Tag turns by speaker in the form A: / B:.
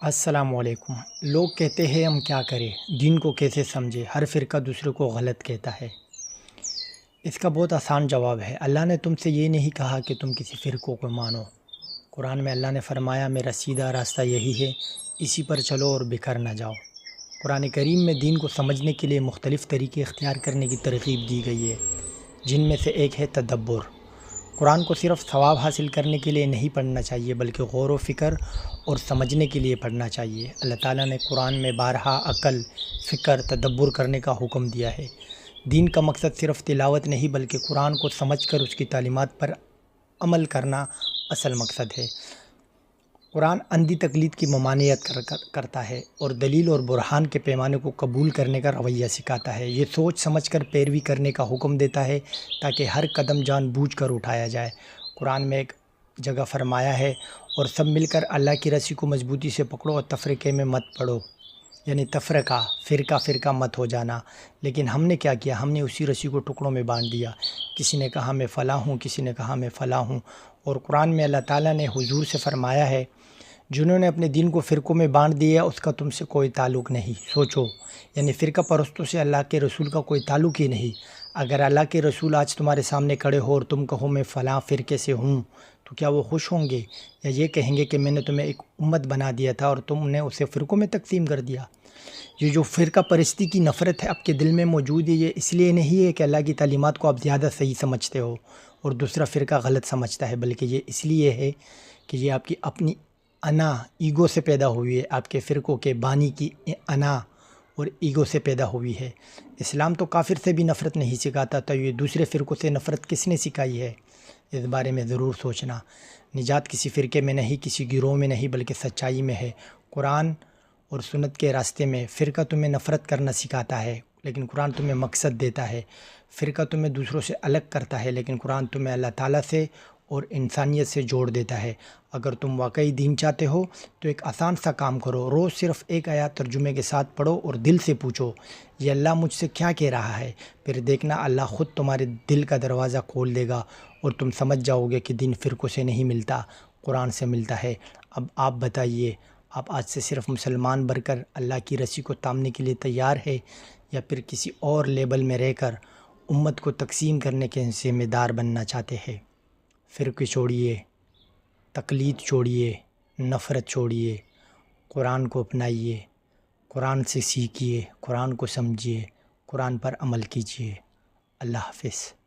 A: السلام علیکم۔ لوگ کہتے ہیں ہم کیا کریں، دین کو کیسے سمجھے، ہر فرقہ دوسرے کو غلط کہتا ہے۔ اس کا بہت آسان جواب ہے، اللہ نے تم سے یہ نہیں کہا کہ تم کسی فرقوں کو مانو۔ قرآن میں اللہ نے فرمایا میرا سیدھا راستہ یہی ہے، اسی پر چلو اور بکھر نہ جاؤ۔ قرآن کریم میں دین کو سمجھنے کے لیے مختلف طریقے اختیار کرنے کی ترغیب دی گئی ہے، جن میں سے ایک ہے تدبر۔ قرآن کو صرف ثواب حاصل کرنے کے لیے نہیں پڑھنا چاہیے بلکہ غور و فکر اور سمجھنے کے لیے پڑھنا چاہیے۔ اللہ تعالیٰ نے قرآن میں بارہا عقل، فکر، تدبر کرنے کا حکم دیا ہے۔ دین کا مقصد صرف تلاوت نہیں بلکہ قرآن کو سمجھ کر اس کی تعلیمات پر عمل کرنا اصل مقصد ہے۔ قرآن اندھی تقلید کی ممانعت کرتا ہے اور دلیل اور برہان کے پیمانے کو قبول کرنے کا رویہ سکھاتا ہے۔ یہ سوچ سمجھ کر پیروی کرنے کا حکم دیتا ہے تاکہ ہر قدم جان بوجھ کر اٹھایا جائے۔ قرآن میں ایک جگہ فرمایا ہے اور سب مل کر اللہ کی رسی کو مضبوطی سے پکڑو اور تفرقے میں مت پڑو، یعنی تفرقہ، فرقہ مت ہو جانا۔ لیکن ہم نے کیا کیا، ہم نے اسی رسی کو ٹکڑوں میں بانٹ دیا۔ کسی نے کہا میں فلاں ہوں، کسی نے کہا میں فلاں ہوں۔ اور قرآن میں اللہ تعالیٰ نے حضور سے فرمایا ہے جنہوں نے اپنے دین کو فرقوں میں بانٹ دیا اس کا تم سے کوئی تعلق نہیں۔ سوچو، یعنی فرقہ پرستوں سے اللہ کے رسول کا کوئی تعلق ہی نہیں۔ اگر اللہ کے رسول آج تمہارے سامنے کھڑے ہو اور تم کہو میں فلاں فرقے سے ہوں تو کیا وہ خوش ہوں گے، یا یہ کہیں گے کہ میں نے تمہیں ایک امت بنا دیا تھا اور تم نے اسے فرقوں میں تقسیم کر دیا؟ یہ جو فرقہ پرستی کی نفرت ہے آپ کے دل میں موجود ہے، یہ اس لیے نہیں ہے کہ اللہ کی تعلیمات کو آپ زیادہ صحیح سمجھتے ہو اور دوسرا فرقہ غلط سمجھتا ہے، بلکہ یہ اس لیے ہے کہ یہ آپ کی اپنی انا، ایگو سے پیدا ہوئی ہے۔ آپ کے فرقوں کے بانی کی انا اور ایگو سے پیدا ہوئی ہے۔ اسلام تو کافر سے بھی نفرت نہیں سکھاتا، تو یہ دوسرے فرقوں سے نفرت کس نے سکھائی ہے؟ اس بارے میں ضرور سوچنا۔ نجات کسی فرقے میں نہیں، کسی گروہ میں نہیں، بلکہ سچائی میں ہے۔ قرآن اور سنت کے راستے میں فرقہ تمہیں نفرت کرنا سکھاتا ہے لیکن قرآن تمہیں مقصد دیتا ہے۔ فرقہ تمہیں دوسروں سے الگ کرتا ہے لیکن قرآن تمہیں اللہ تعالیٰ سے اور انسانیت سے جوڑ دیتا ہے۔ اگر تم واقعی دین چاہتے ہو تو ایک آسان سا کام کرو، روز صرف ایک آیات ترجمے کے ساتھ پڑھو اور دل سے پوچھو یہ اللہ مجھ سے کیا کہہ رہا ہے۔ پھر دیکھنا اللہ خود تمہارے دل کا دروازہ کھول دے گا اور تم سمجھ جاؤ گے کہ دین فرقوں سے نہیں ملتا، قرآن سے ملتا ہے۔ اب آپ بتائیے، آپ آج سے صرف مسلمان بن کر اللہ کی رسی کو تامنے کے لیے تیار ہے یا پھر کسی اور لیبل میں رہ کر امت کو تقسیم کرنے کے ذمہ دار بننا چاہتے ہیں؟ فرقے چھوڑیے، تقلید چھوڑیے، نفرت چھوڑیے، قرآن کو اپنائیے، قرآن سے سیکھیے، قرآن کو سمجھیے، قرآن پر عمل کیجیے۔ اللہ حافظ۔